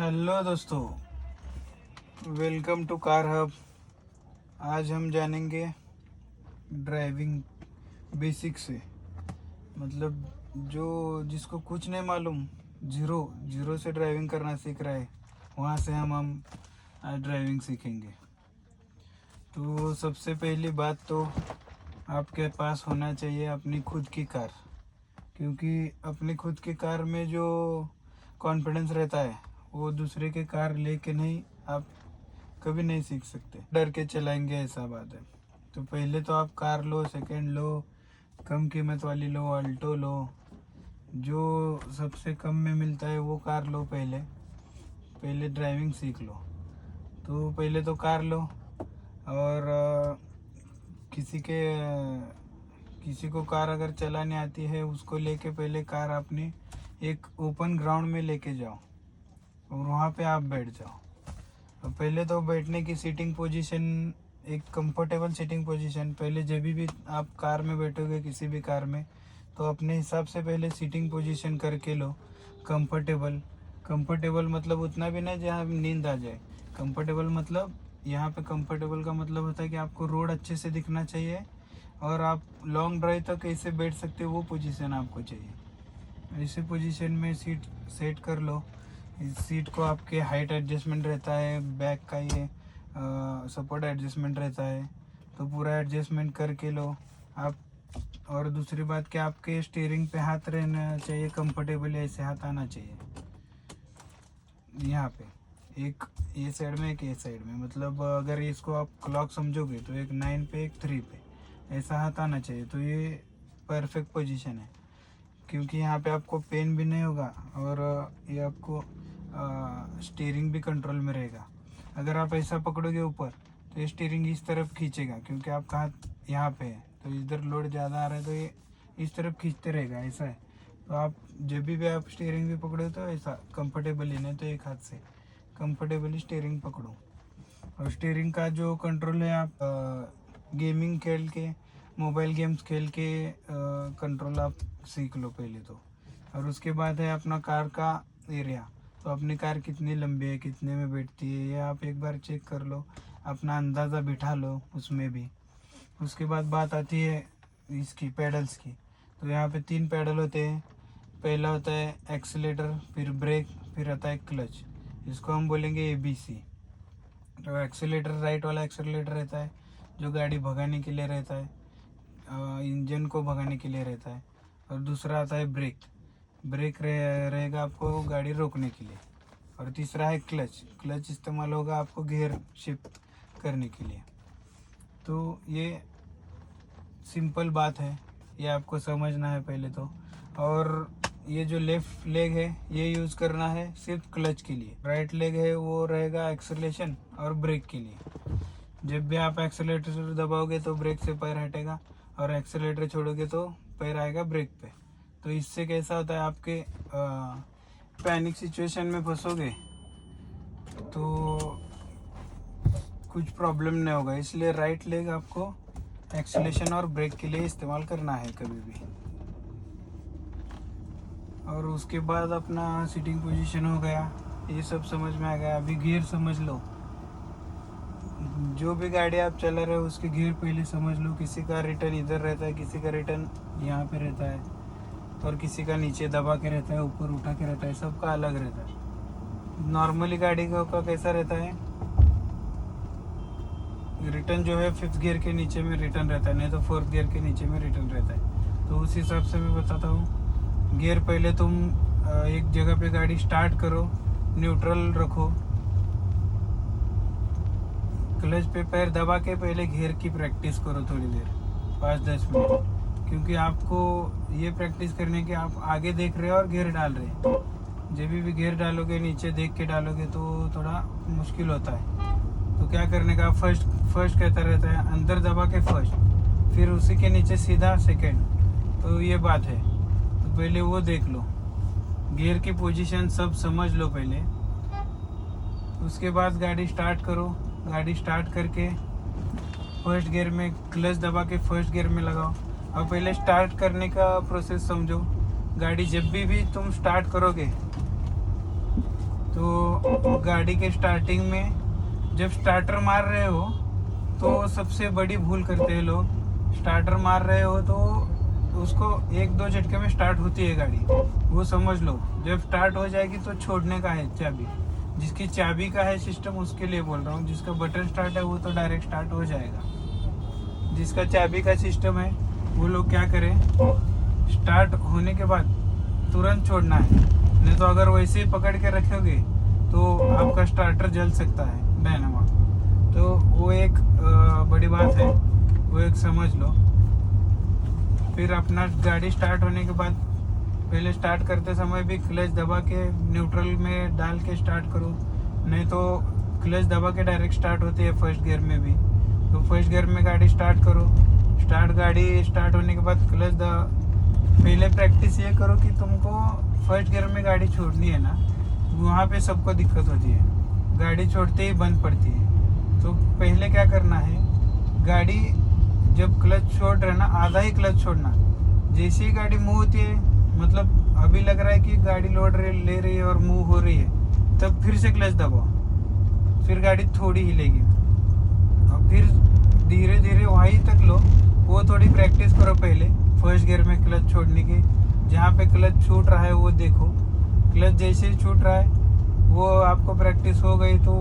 Hello दोस्तों, welcome to car hub. आज हम जानेंगे ड्राइविंग बेसिक से, मतलब जो जिसको कुछ नहीं मालूम, जीरो जीरो से ड्राइविंग करना सीख रहा है, वहाँ से हम आज ड्राइविंग सीखेंगे। तो सबसे पहली बात तो आपके पास होना चाहिए अपनी खुद की कार, क्योंकि अपनी खुद की कार में जो कॉन्फिडेंस रहता है वो दूसरे के कार लेके नहीं, आप कभी नहीं सीख सकते। डर के चलाएंगे ऐसा बात है। तो पहले तो आप कार लो, सेकंड लो, कम कीमत वाली लो, अल्टो लो, जो सबसे कम में मिलता है वो कार लो। पहले ड्राइविंग सीख लो। तो पहले तो कार लो, और किसी को कार अगर चलाने आती है उसको लेके पहले कार अपनी एक ओपन ग्राउंड में लेके जाओ और वहाँ पे आप बैठ जाओ। और पहले तो बैठने की सीटिंग पोजीशन, एक कंफर्टेबल सीटिंग पोजीशन, पहले जब भी आप कार में बैठोगे किसी भी कार में, तो अपने हिसाब से पहले सीटिंग पोजीशन करके लो। कंफर्टेबल मतलब उतना भी नहीं जहाँ नींद आ जाए। कंफर्टेबल मतलब यहाँ पे कंफर्टेबल का मतलब होता है कि आपको रोड अच्छे से दिखना चाहिए और आप लॉन्ग ड्राइव तक कैसे बैठ सकते हो वो पोजीशन आपको चाहिए। इसी पोजीशन में सीट सेट कर लो। इस सीट को आपके हाइट एडजस्टमेंट रहता है, बैक का ये सपोर्ट एडजस्टमेंट रहता है, तो पूरा एडजस्टमेंट करके लो आप। और दूसरी बात कि आपके स्टीयरिंग पे हाथ रहना चाहिए कंफर्टेबल, ऐसे हाथ आना चाहिए यहाँ पे, एक ये साइड में एक ये साइड में, मतलब अगर इसको आप क्लॉक समझोगे तो एक 9 पे एक 3 पे ऐसा हाथ आना चाहिए। तो ये परफेक्ट पोजीशन है, क्योंकि यहाँ पे आपको पेन भी नहीं होगा और ये आपको स्टीयरिंग भी कंट्रोल में रहेगा। अगर आप ऐसा पकड़ोगे ऊपर तो ये स्टीयरिंग इस तरफ खींचेगा, क्योंकि आपका हाथ यहाँ पे है, तो इधर लोड ज़्यादा आ रहा है तो ये इस तरफ खींचते रहेगा, ऐसा है। तो आप जब भी आप स्टीयरिंग भी पकड़ो तो ऐसा कंफर्टेबली, नहीं तो एक हाथ से कंफर्टेबली स्टीयरिंग पकड़ो। और स्टीयरिंग का जो कंट्रोल है, आप गेमिंग खेल के, मोबाइल गेम्स खेल के कंट्रोल आप सीख लो पहले तो। और उसके बाद है अपना कार का एरिया। तो अपनी कार कितनी लंबी है, कितने में बैठती है, ये आप एक बार चेक कर लो, अपना अंदाज़ा बिठा लो उसमें भी। उसके बाद बात आती है इसकी पैडल्स की। तो यहाँ पे 3 पैडल होते हैं। पहला होता है एक्सीलेटर, फिर ब्रेक, फिर आता है क्लच। इसको हम बोलेंगे ABC। तो एक्सीलेटर राइट वाला एक्सीलेटर रहता है जो गाड़ी भगाने के लिए रहता है, इंजन को भगाने के लिए रहता है। और दूसरा आता है ब्रेक, रहेगा आपको गाड़ी रोकने के लिए। और तीसरा है क्लच इस्तेमाल होगा आपको गियर शिफ्ट करने के लिए। तो ये सिंपल बात है, ये आपको समझना है पहले तो। और ये जो लेफ़्ट लेग है ये यूज़ करना है सिर्फ क्लच के लिए, राइट लेग है वो रहेगा एक्सेलरेशन और ब्रेक के लिए। जब भी आप एक्सेलेटर दबाओगे तो ब्रेक से पैर हटेगा, और एक्सेलेटर छोड़ोगे तो पैर आएगा ब्रेक पे। तो इससे कैसा होता है, आपके पैनिक सिचुएशन में फंसोगे तो कुछ प्रॉब्लम नहीं होगा। इसलिए राइट लेग आपको एक्सेलेरेशन और ब्रेक के लिए इस्तेमाल करना है कभी भी। और उसके बाद अपना सीटिंग पोजीशन हो गया, ये सब समझ में आ गया। अभी गियर समझ लो। जो भी गाड़ी आप चला रहे हो उसके गियर पहले समझ लो। किसी का रिटर्न इधर रहता है, किसी का रिटर्न यहाँ पे रहता है, और किसी का नीचे दबा के रहता है, ऊपर उठा के रहता है, सबका अलग रहता है। नॉर्मली गाड़ी का कैसा रहता है, रिटर्न जो है 5th गियर के नीचे में रिटर्न रहता है, नहीं तो 4th गियर के नीचे में रिटर्न रहता है। तो उस हिसाब से मैं बताता हूँ। गियर पहले तुम एक जगह पे गाड़ी स्टार्ट करो, न्यूट्रल रखो, क्लच पे पैर दबा के पहले गियर की प्रैक्टिस करो थोड़ी देर, 5-10 मिनट, क्योंकि आपको ये प्रैक्टिस करने के आप आगे देख रहे हो और गियर डाल रहे हैं। जब भी गियर डालोगे नीचे देख के डालोगे तो थोड़ा मुश्किल होता है। तो क्या करने का, फर्स्ट कहता रहता है अंदर दबा के फर्स्ट, फिर उसी के नीचे सीधा सेकंड। तो ये बात है, तो पहले वो देख लो, गियर की पोजीशन सब समझ लो पहले। उसके बाद गाड़ी स्टार्ट करो। गाड़ी स्टार्ट करके फर्स्ट गियर में क्लच दबा के फर्स्ट गियर में लगाओ। और पहले स्टार्ट करने का प्रोसेस समझो। गाड़ी जब भी तुम स्टार्ट करोगे तो गाड़ी के स्टार्टिंग में जब स्टार्टर मार रहे हो तो सबसे बड़ी भूल करते हैं लोग। स्टार्टर मार रहे हो तो उसको 1-2 झटके में स्टार्ट होती है गाड़ी, वो समझ लो। जब स्टार्ट हो जाएगी तो छोड़ने का है चाबी। जिसकी चाबी का है सिस्टम उसके लिए बोल रहा हूँ। जिसका बटन स्टार्ट है वो तो डायरेक्ट स्टार्ट हो जाएगा। जिसका चाबी का सिस्टम है वो लोग क्या करें, स्टार्ट होने के बाद तुरंत छोड़ना है। नहीं तो अगर वैसे ही पकड़ के रखोगे तो आपका स्टार्टर जल सकता है डायनामा। तो वो एक बड़ी बात है, वो एक समझ लो। फिर अपना गाड़ी स्टार्ट होने के बाद पहले स्टार्ट करते समय भी क्लच दबा के न्यूट्रल में डाल के स्टार्ट करो। नहीं तो क्लच दबा के डायरेक्ट स्टार्ट होती है फर्स्ट गियर में भी। तो फर्स्ट गियर में गाड़ी स्टार्ट करो। गाड़ी स्टार्ट होने के बाद क्लच पहले प्रैक्टिस ये करो कि तुमको फर्स्ट गियर में गाड़ी छोड़नी है ना, वहाँ पे सबको दिक्कत होती है, गाड़ी छोड़ते ही बंद पड़ती है। तो पहले क्या करना है, गाड़ी जब क्लच छोड़ रहे ना, आधा ही क्लच छोड़ना। जैसे ही गाड़ी मूव होती है, मतलब अभी लग रहा है कि गाड़ी ले रही है और मूव हो रही है, तब फिर से क्लच दबाओ, फिर गाड़ी थोड़ी हिलेगी और फिर धीरे धीरे वहीं तक लो। वो थोड़ी प्रैक्टिस करो पहले फर्स्ट गियर में क्लच छोड़ने की। जहाँ पे क्लच छूट रहा है वो देखो, क्लच जैसे ही छूट रहा है वो आपको प्रैक्टिस हो गई तो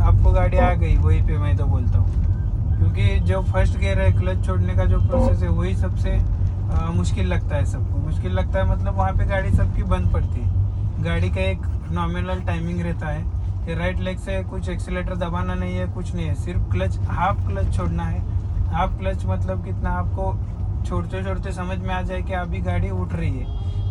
आपको गाड़ी आ गई वहीं पे। मैं तो बोलता हूँ, क्योंकि जो फर्स्ट गियर है क्लच छोड़ने का जो प्रोसेस है वही सबसे मुश्किल लगता है सबको। मुश्किल लगता है मतलब वहाँ पे गाड़ी सबकी बंद पड़ती है। गाड़ी का एक नॉमिनल टाइमिंग रहता है कि राइट लेग से कुछ एक्सीलेटर दबाना नहीं है, कुछ नहीं है, सिर्फ क्लच हाफ क्लच छोड़ना है। हाफ क्लच मतलब कितना, आपको छोड़ते छोड़ते समझ में आ जाए कि अभी गाड़ी उठ रही है,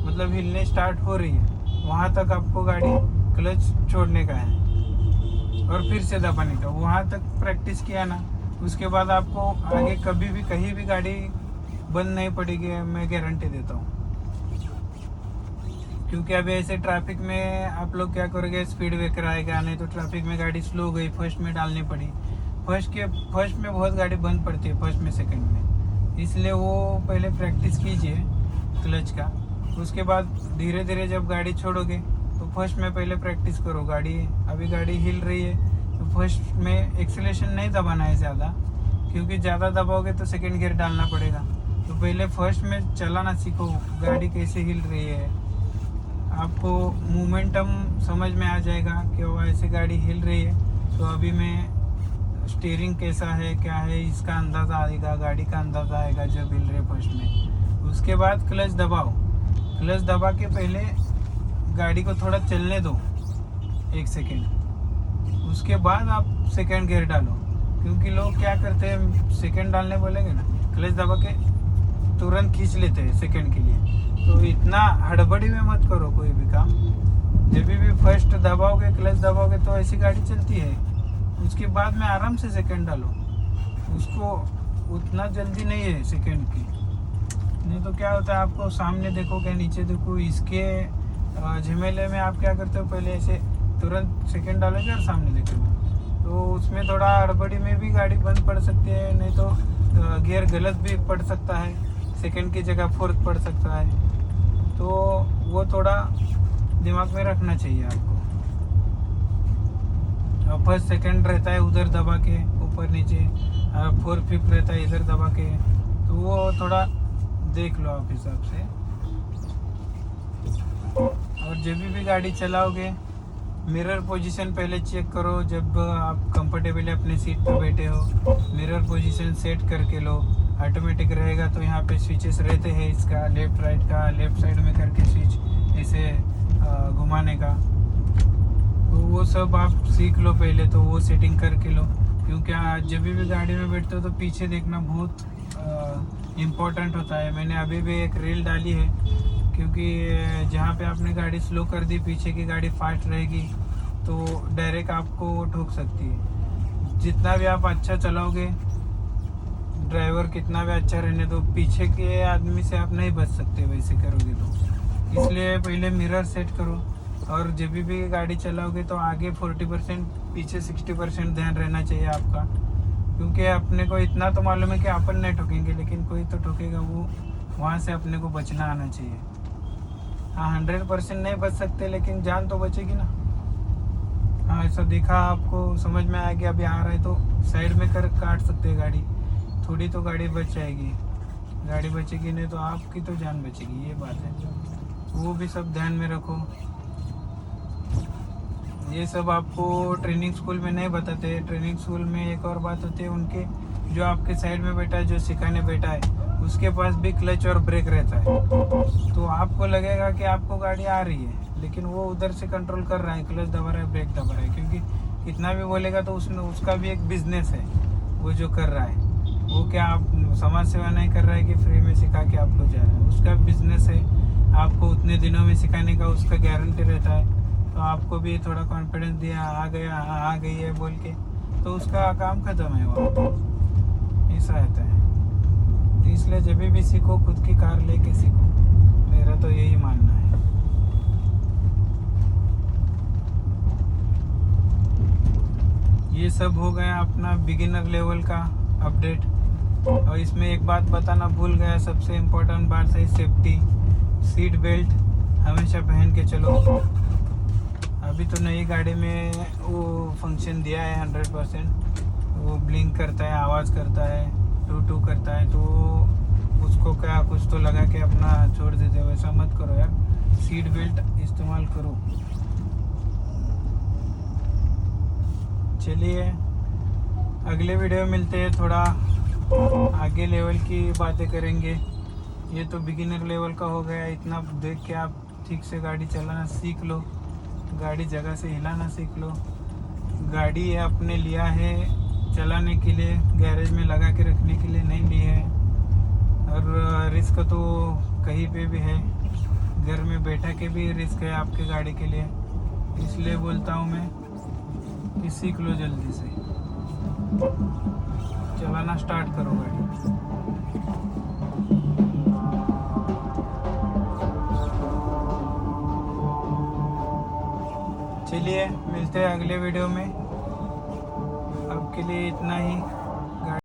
मतलब हिलने स्टार्ट हो रही है, वहाँ तक आपको गाड़ी क्लच छोड़ने का है और फिर से दबाने का। वहाँ तक प्रैक्टिस किया ना, उसके बाद आपको आगे कभी भी कहीं भी गाड़ी बंद नहीं पड़ेगी, मैं गारंटी देता हूँ। क्योंकि अभी ऐसे ट्रैफिक में आप लोग क्या करोगे, स्पीड ब्रेकर आएगा, नहीं तो ट्रैफिक में गाड़ी स्लो गई, फर्स्ट में डालनी पड़ी। फर्स्ट में बहुत गाड़ी बंद पड़ती है, फर्स्ट में सेकंड में। इसलिए वो पहले प्रैक्टिस कीजिए क्लच का। उसके बाद धीरे धीरे जब गाड़ी छोड़ोगे तो फर्स्ट में पहले प्रैक्टिस करो। अभी गाड़ी हिल रही है तो फर्स्ट में एक्सीलरेशन नहीं दबाना है ज़्यादा, क्योंकि ज़्यादा दबाओगे तो सेकंड गियर डालना पड़ेगा। तो पहले फर्स्ट में चलाना सीखो, गाड़ी कैसे हिल रही है, आपको मोमेंटम समझ में आ जाएगा कि वो ऐसे गाड़ी हिल रही है तो अभी मैं स्टीयरिंग कैसा है क्या है इसका अंदाज़ा आएगा, गाड़ी का अंदाज़ा आएगा जब हिल रहे फर्स्ट में। उसके बाद क्लच दबाओ। क्लच दबा के पहले गाड़ी को थोड़ा चलने दो 1 सेकेंड, उसके बाद आप सेकंड गियर डालो। क्योंकि लोग क्या करते हैं, सेकंड डालने बोलेंगे ना, क्लच दबा के तुरंत खींच लेते हैं सेकंड के लिए। तो इतना हड़बड़ी में मत करो कोई भी काम। जब भी फर्स्ट दबाओगे, क्लच दबाओगे तो ऐसी गाड़ी चलती है। उसके बाद में आराम से सेकंड डालो, उसको उतना जल्दी नहीं है सेकंड की। नहीं तो क्या होता है, आपको सामने देखो क्या नीचे देखो, इसके झमेले में आप क्या करते हो, पहले ऐसे तुरंत सेकंड डालोगे और सामने देखोगे तो उसमें थोड़ा हड़बड़ी में भी गाड़ी बंद पड़ सकती है। नहीं तो गियर गलत भी पड़ सकता है, सेकंड की जगह फोर्थ पड़ सकता है। तो वो थोड़ा दिमाग में रखना चाहिए आपको। फर्स्ट सेकंड रहता है उधर दबा के ऊपर नीचे, फोर्थ फिफ्थ रहता है इधर दबा के, तो वो थोड़ा देख लो आप हिसाब से। और जब भी गाड़ी चलाओगे मिरर पोजीशन पहले चेक करो। जब आप कंफर्टेबली अपने सीट पर बैठे हो, मिरर पोजीशन सेट करके लो। ऑटोमेटिक रहेगा तो यहाँ पे स्विचेस रहते हैं इसका, लेफ्ट राइट का, लेफ्ट साइड में करके स्विच ऐसे घुमाने का। तो वो सब आप सीख लो पहले, तो वो सेटिंग करके लो। क्योंकि जब भी गाड़ी में बैठते हो तो पीछे देखना बहुत इम्पोर्टेंट होता है। मैंने अभी भी एक रील डाली है, क्योंकि जहाँ पे आपने गाड़ी स्लो कर दी, पीछे की गाड़ी फास्ट रहेगी तो डायरेक्ट आपको ठोक सकती है। जितना भी आप अच्छा चलाओगे, ड्राइवर कितना भी अच्छा रहने दो, पीछे के आदमी से आप नहीं बच सकते वैसे करोगे तो। इसलिए पहले मिरर सेट करो। और जब भी गाड़ी चलाओगे तो आगे 40%, पीछे 60% ध्यान रहना चाहिए आपका। क्योंकि अपने को इतना तो मालूम है कि अपन नहीं ठोकेंगे, लेकिन कोई तो ठोकेगा, वो वहाँ से अपने को बचना आना चाहिए। हाँ, 100% नहीं बच सकते, लेकिन जान तो बचेगी ना। हाँ, ऐसा दिखा आपको, समझ में आ गया अभी आ रहा है तो साइड में कर काट सकते हैं गाड़ी, थोड़ी तो गाड़ी बच जाएगी। गाड़ी बचेगी नहीं तो आपकी तो जान बचेगी, ये बात है। वो भी सब ध्यान में रखो। ये सब आपको ट्रेनिंग स्कूल में नहीं बताते। ट्रेनिंग स्कूल में एक और बात होती है, उनके जो आपके साइड में बैठा है, जो सिखाने बैठा है, उसके पास भी क्लच और ब्रेक रहता है। तो आपको लगेगा कि आपको गाड़ी आ रही है, लेकिन वो उधर से कंट्रोल कर रहा है, क्लच दबा रहा है, ब्रेक दबा रहा है। क्योंकि कितना भी बोलेगा तो उसने उसका भी एक बिजनेस है वो जो कर रहा है। वो क्या आप समाज सेवा नहीं कर रहा है कि फ्री में सिखा के आपको जा रहा है, उसका बिजनेस है। आपको उतने दिनों में सिखाने का उसका गारंटी रहता है। तो आपको भी थोड़ा कॉन्फिडेंस दिया, आ गई है बोल के, तो उसका काम खत्म है वो। ऐसा रहता है। तो इसलिए जब भी सीखो खुद की कार लेके सीखो, मेरा तो यही मानना है। ये सब हो गया अपना बिगिनर लेवल का अपडेट। और इसमें एक बात बताना भूल गया, सबसे इम्पोर्टेंट बात है सेफ्टी। सीट बेल्ट हमेशा पहन के चलो। अभी तो नई गाड़ी में वो फंक्शन दिया है 100%, वो ब्लिंक करता है, आवाज़ करता है, टू करता है। तो उसको क्या कुछ तो लगा के अपना छोड़ देते हो, ऐसा मत करो यार। सीट बेल्ट इस्तेमाल करो। चलिए अगले वीडियो में मिलते हैं, थोड़ा आगे लेवल की बातें करेंगे। ये तो बिगिनर लेवल का हो गया, इतना देख के आप ठीक से गाड़ी चलाना सीख लो, गाड़ी जगह से हिलाना सीख लो। गाड़ी आपने लिया है चलाने के लिए, गैरेज में लगा के रखने के लिए नहीं ली है। और रिस्क तो कहीं पे भी है, घर में बैठा के भी रिस्क है आपके गाड़ी के लिए। इसलिए बोलता हूँ मैं कि सीख लो, जल्दी से चलाना स्टार्ट करो गाड़ी। चलिए मिलते हैं अगले वीडियो में। अब के लिए इतना ही।